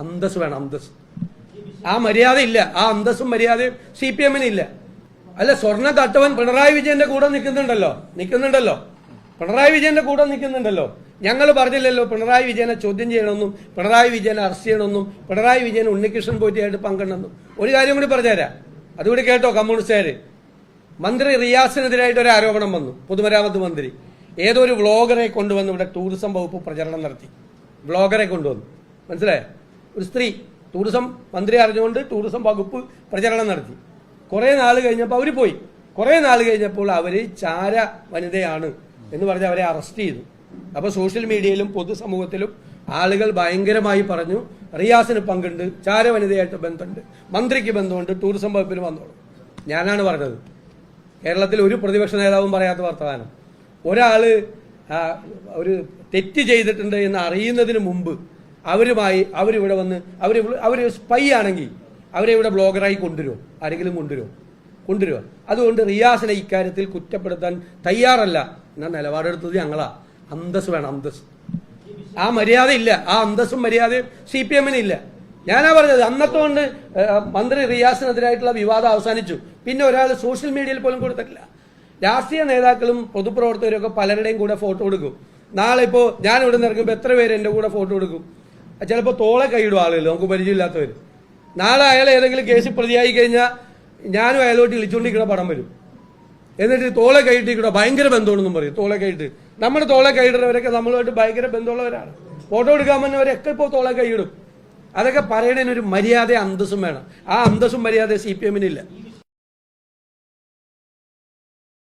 അന്തസ് വേണം, അന്തസ്. ആ മര്യാദ ഇല്ല, ആ അന്തസ്സും മര്യാദയും CPM ഇല്ല. അല്ല, സ്വർണ്ണ തട്ടവൻ പിണറായി വിജയന്റെ കൂടെ നിൽക്കുന്നുണ്ടല്ലോ. പിണറായി വിജയന്റെ കൂടെ നിൽക്കുന്നുണ്ടല്ലോ. ഞങ്ങൾ പറഞ്ഞില്ലല്ലോ പിണറായി വിജയനെ ചോദ്യം ചെയ്യണമെന്നും പിണറായി വിജയനെ അറസ്റ്റ് ചെയ്യണമെന്നും പിണറായി വിജയൻ ഉണ്ണികൃഷ്ണൻ പോറ്റിയായിട്ട് പങ്കെടുന്നെന്നും. ഒരു കാര്യം കൂടി പറഞ്ഞുതരാം, അതുകൂടി കേട്ടോ കമ്മ്യൂണിസ്റ്റുകാര്. മന്ത്രി റിയാസിനെതിരായിട്ട് ഒരു ആരോപണം വന്നു. പൊതുമരാമത്ത് മന്ത്രി ഏതോ ഒരു വ്ളോഗറെ കൊണ്ടുവന്ന് ഇവിടെ ടൂറിസം വകുപ്പ് പ്രചരണം നടത്തി. വ്ളോഗറെ കൊണ്ടുവന്നു, മനസ്സിലായോ? ഒരു സ്ത്രീ ടൂറിസം മന്ത്രി അറിഞ്ഞുകൊണ്ട് ടൂറിസം വകുപ്പ് പ്രചരണം നടത്തി. കുറെ നാൾ കഴിഞ്ഞപ്പോൾ അവർ പോയി. കുറെ നാൾ കഴിഞ്ഞപ്പോൾ അവര് ചാര വനിതയാണ് എന്ന് പറഞ്ഞ് അവരെ അറസ്റ്റ് ചെയ്തു. അപ്പൊ സോഷ്യൽ മീഡിയയിലും പൊതുസമൂഹത്തിലും ആളുകൾ ഭയങ്കരമായി പറഞ്ഞു റിയാസിന് പങ്കുണ്ട്, ചാര വനിതയായിട്ട് ബന്ധമുണ്ട്, മന്ത്രിക്ക് ബന്ധമുണ്ട്, ടൂറിസം വകുപ്പിന് വന്നോളൂ. ഞാനാണ് പറഞ്ഞത്. കേരളത്തിൽ ഒരു പ്രതിപക്ഷ നേതാവും പറയാത്ത വർത്തമാനം. ഒരാള് ഒരു തെറ്റ് ചെയ്തിട്ടുണ്ട് എന്ന് അറിയുന്നതിന് മുമ്പ് അവരിവിടെ വന്ന് അവർ സ്പൈ ആണെങ്കിൽ അവരെ ഇവിടെ ബ്ലോഗറായി കൊണ്ടുവരുമോ? ആരെങ്കിലും കൊണ്ടുവരുമോ? അതുകൊണ്ട് റിയാസിനെ ഇക്കാര്യത്തിൽ കുറ്റപ്പെടുത്താൻ തയ്യാറല്ല എന്ന നിലപാടെടുത്തത് ഞങ്ങളാ. അന്തസ് വേണം, അന്തസ്. ആ മര്യാദ ഇല്ല, ആ അന്തസ്സും മര്യാദയും CPM ഇല്ല. ഞാനാ പറഞ്ഞത്. അന്നത്തോണ്ട് മന്ത്രി റിയാസിനെതിരായിട്ടുള്ള വിവാദം അവസാനിച്ചു. പിന്നെ ഒരാൾ സോഷ്യൽ മീഡിയയിൽ പോലും കൊടുത്തിട്ടില്ല. രാഷ്ട്രീയ നേതാക്കളും പൊതുപ്രവർത്തകരും ഒക്കെ പലരുടെയും കൂടെ ഫോട്ടോ എടുക്കും. നാളെ ഇപ്പോൾ ഞാൻ ഇവിടെ നിന്ന് ഇറങ്ങുമ്പോൾ എത്ര പേര് എൻ്റെ കൂടെ ഫോട്ടോ എടുക്കും? ചിലപ്പോൾ തോളെ കൈയിടും ആളുകൾ, നമുക്ക് പരിചയമില്ലാത്തവർ. നാളെ അയാൾ ഏതെങ്കിലും കേസിൽ പ്രതിയായി കഴിഞ്ഞാൽ ഞാനും അയാളോട്ട് വിളിച്ചുകൊണ്ടിരിക്കുന്ന പടം വരും. എന്നിട്ട് തോളെ കൈയിട്ടിരിക്കണോ ഭയങ്കര ബന്ധമാണെന്നും പറയും. തോളെ കൈയിട്ട് നമ്മുടെ തോളെ കൈയിടുന്നവരൊക്കെ നമ്മളുമായിട്ട് ഭയങ്കര ബന്ധമുള്ളവരാണ്. ഫോട്ടോ എടുക്കാൻ വന്നവരൊക്കെ ഇപ്പോൾ തോളെ കൈയിടും. അതൊക്കെ പറയണതിനൊരു മര്യാദ, അന്തസ്സും വേണം. ആ അന്തസ്സും മര്യാദ CPM ഇല്ല.